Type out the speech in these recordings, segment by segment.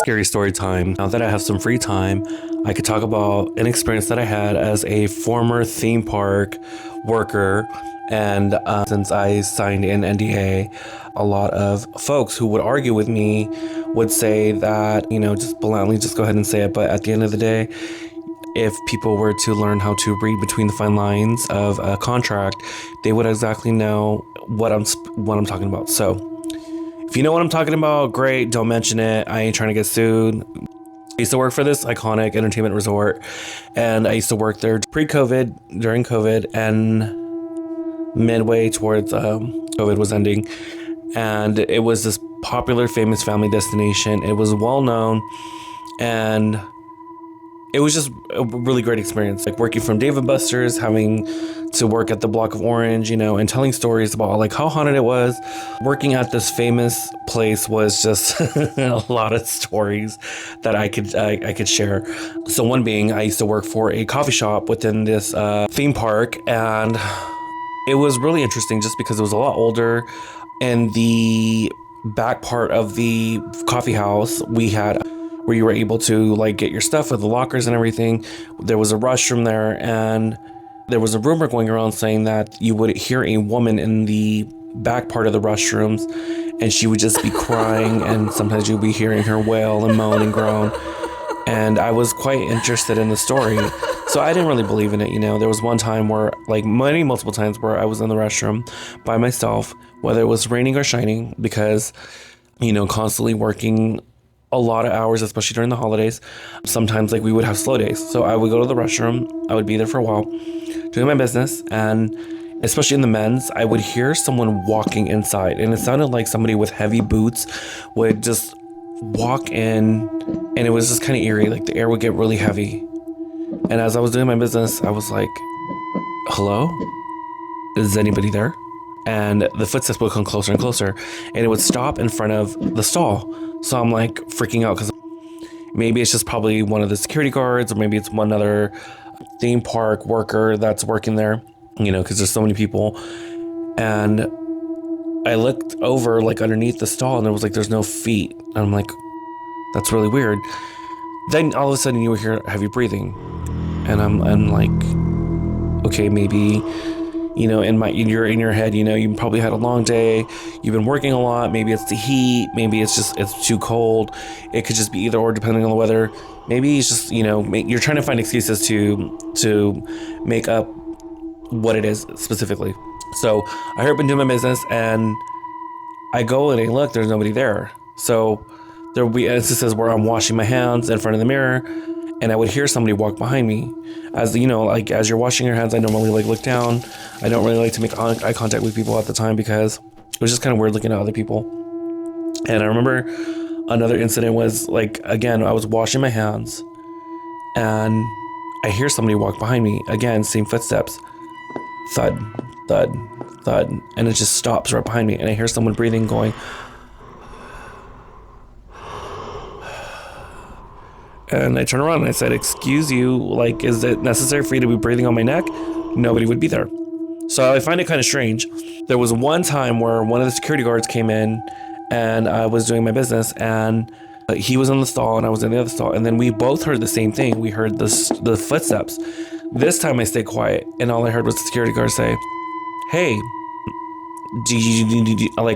Scary story time. Now that I have some free time, I could talk about an experience that I had as a former theme park worker. And since I signed an NDA, a lot of folks who would argue with me would say that, just bluntly, just go ahead and say it. But at the end of the day, if people were to learn how to read between the fine lines of a contract, they would exactly know what I'm talking about. So if you know what I'm talking about, great. Don't mention it. I ain't trying to get sued. I used to work for this iconic entertainment resort, and I used to work there pre-COVID, during COVID, and midway towards COVID was ending. And it was this popular, famous family destination. It was well known, and it was just a really great experience. Like working from Dave & Buster's, having to work at the Block of Orange, and telling stories about like how haunted it was. Working at this famous place was just a lot of stories that I could share. So one being, I used to work for a coffee shop within this theme park, and it was really interesting just because it was a lot older. In the back part of the coffee house, we had where you were able to like get your stuff with the lockers and everything. There was a restroom there, and there was a rumor going around saying that you would hear a woman in the back part of the restrooms, and she would just be crying, and sometimes you'd be hearing her wail and moan and groan. And I was quite interested in the story, so I didn't really believe in it. There was one time where, like multiple times, where I was in the restroom by myself, whether it was raining or shining, because constantly working a lot of hours, especially during the holidays. Sometimes like we would have slow days. So I would go to the restroom. I would be there for a while doing my business. And especially in the men's, I would hear someone walking inside, and it sounded like somebody with heavy boots would just walk in, and it was just kind of eerie. Like the air would get really heavy. And as I was doing my business, I was like, hello? Is anybody there? And the footsteps would come closer and closer, and it would stop in front of the stall. So I'm like freaking out because maybe it's just probably one of the security guards, or maybe it's one other theme park worker that's working there, because there's so many people. And I looked over like underneath the stall, and there was like, there's no feet. And I'm like, that's really weird. Then all of a sudden you hear heavy breathing, and I'm like, okay, maybe, in your head, you probably had a long day, you've been working a lot, maybe it's the heat, maybe it's too cold. It could just be either or, depending on the weather. Maybe it's just, you're trying to find excuses to make up what it is specifically. So I heard, been doing my business, and I go and I look, there's nobody there. So there will be instances where I'm washing my hands in front of the mirror, and I would hear somebody walk behind me. As like as you're washing your hands, I normally like look down. I don't really like to make eye contact with people at the time, because it was just kind of weird looking at other people. And I remember another incident was like, again, I was washing my hands, and I hear somebody walk behind me. Again, same footsteps, thud, thud, thud, and it just stops right behind me. And I hear someone breathing, going, and I turn around and I said, excuse you, like, is it necessary for you to be breathing on my neck? Nobody would be there. So I find it kind of strange. There was one time where one of the security guards came in, and I was doing my business, and he was in the stall and I was in the other stall, and then we both heard the same thing. We heard the footsteps. This time I stayed quiet, and all I heard was the security guard say, hey,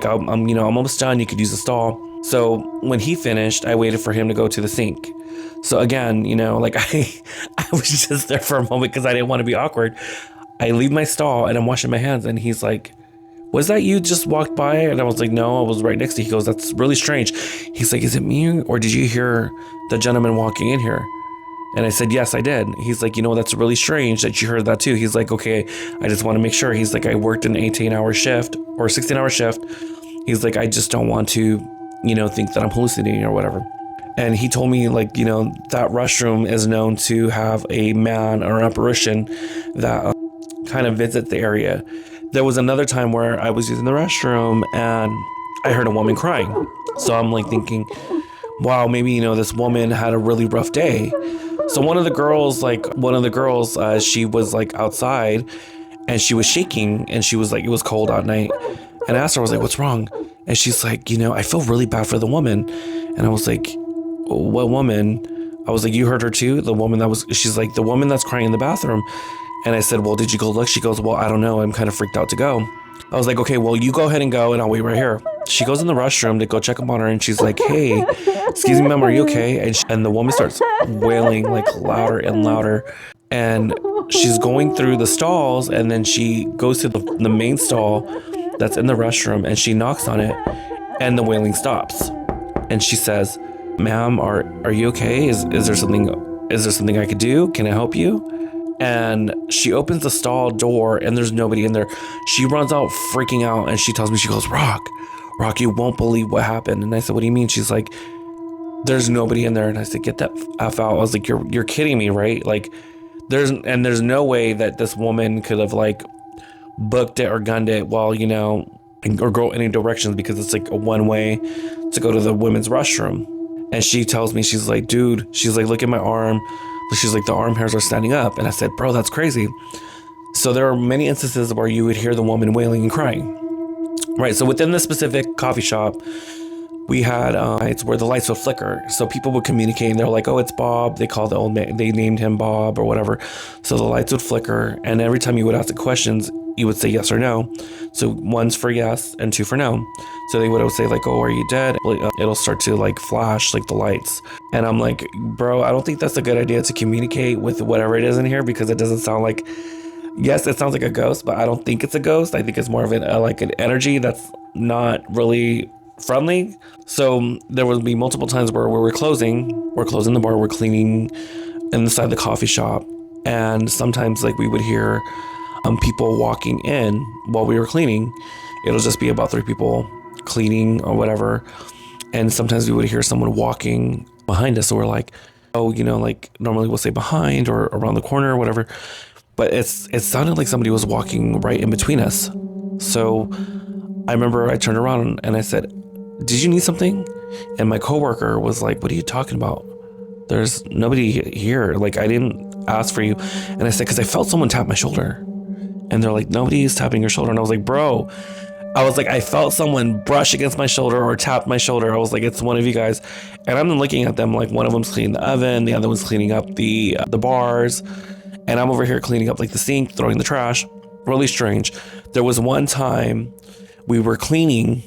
I'm almost done. You could use the stall. So when he finished, I waited for him to go to the sink. So again, I was just there for a moment because I didn't want to be awkward. I leave my stall and I'm washing my hands, and he's like, was that you just walked by? And I was like, no, I was right next to you. He goes, that's really strange. He's like, is it me, or did you hear the gentleman walking in here? And I said, yes, I did. He's like, that's really strange that you heard that too. He's like, okay, I just want to make sure. He's like, I worked an 18-hour shift or 16-hour shift. He's like, I just don't want to, think that I'm hallucinating or whatever. And he told me, like, that restroom is known to have a man or an apparition that kind of visits the area. There was another time where I was using the restroom and I heard a woman crying. So I'm like thinking, wow, maybe, this woman had a really rough day. So one of the girls, she was like outside, and she was shaking, and she was like, it was cold at night. And I asked her, I was like, what's wrong? And she's like, I feel really bad for the woman. And I was like, what woman? I was like, you heard her too? The woman that was, she's like, the woman that's crying in the bathroom. And I said, well, did you go look? She goes, well, I don't know. I'm kind of freaked out to go. I was like, okay, well, you go ahead and go and I'll wait right here. She goes in the restroom to go check up on her and she's like, hey, excuse me, ma'am, are you okay? And the woman starts wailing like louder and louder. And she's going through the stalls and then she goes to the main stall that's in the restroom and she knocks on it and the wailing stops. And she says, ma'am, are you okay? Is there something I could do? Can I help you? And she opens the stall door and there's nobody in there. She runs out freaking out and she tells me, she goes, Rock, you won't believe what happened. And I said, what do you mean? She's like, there's nobody in there. And I said, get that F out. I was like, you're kidding me, right? Like there's no way that this woman could have like booked it or gunned it while, you know, or go any directions because it's like a one way to go to the women's restroom. And she tells me, she's like, dude, she's like, look at my arm. She's like, the arm hairs are standing up. And I said, bro, that's crazy. So there are many instances where you would hear the woman wailing and crying. Right. So within this specific coffee shop, we had nights where the lights would flicker. So people would communicate and they're like, oh, it's Bob. They called the old man. They named him Bob or whatever. So the lights would flicker. And every time you would ask the questions, you would say yes or no. So one's for yes and two for no. So they would say like, oh, are you dead? It'll start to like flash like the lights. And I'm like, bro, I don't think that's a good idea to communicate with whatever it is in here because it doesn't sound like, yes, it sounds like a ghost, but I don't think it's a ghost. I think it's more of like an energy that's not really friendly. So there would be multiple times where we're closing the bar, we're cleaning inside the coffee shop. And sometimes like we would hear people walking in while we were cleaning. It'll just be about 3 people cleaning or whatever. And sometimes we would hear someone walking behind us. So we're like, oh, you know, like normally we'll say behind or around the corner or whatever. But it sounded like somebody was walking right in between us. So I remember I turned around and I said, did you need something? And my coworker was like, what are you talking about? There's nobody here. Like, I didn't ask for you. And I said, because I felt someone tap my shoulder. And they're like, nobody's tapping your shoulder. And I was like, bro, I felt someone brush against my shoulder or tap my shoulder. I was like, it's one of you guys. And I'm looking at them like one of them's cleaning the oven. The other one's cleaning up the bars. And I'm over here cleaning up like the sink, throwing the trash. Really strange. There was one time we were cleaning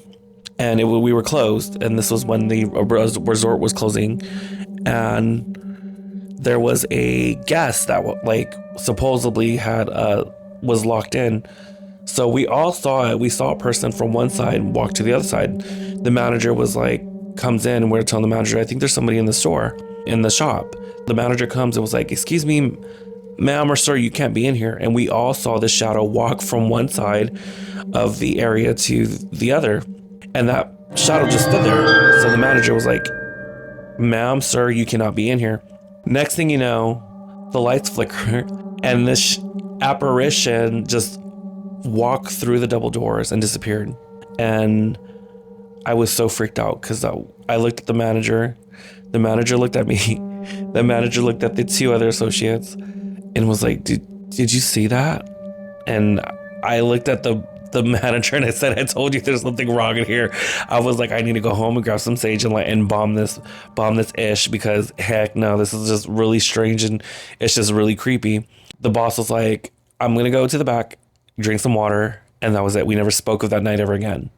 and we were closed. And this was when the resort was closing. And there was a guest that like supposedly had was locked in. So we all saw it. We saw a person from one side walk to the other side. The manager was like, comes in and we're telling the manager, I think there's somebody in the store, in the shop. The manager comes and was like, excuse me, ma'am or sir, you can't be in here. And we all saw the shadow walk from one side of the area to the other. And that shadow just stood there. So the manager was like, ma'am, sir, you cannot be in here. Next thing you know, the lights flicker and this apparition just walked through the double doors and disappeared. And I was so freaked out because I looked at the manager looked at me, the manager looked at the 2 other associates and was like, did you see that? And I looked at the manager and I said, I told you there's something wrong in here. I was like, I need to go home and grab some sage and bomb this ish because heck no, this is just really strange and it's just really creepy. The boss was like, I'm gonna go to the back, drink some water, and that was it. We never spoke of that night ever again.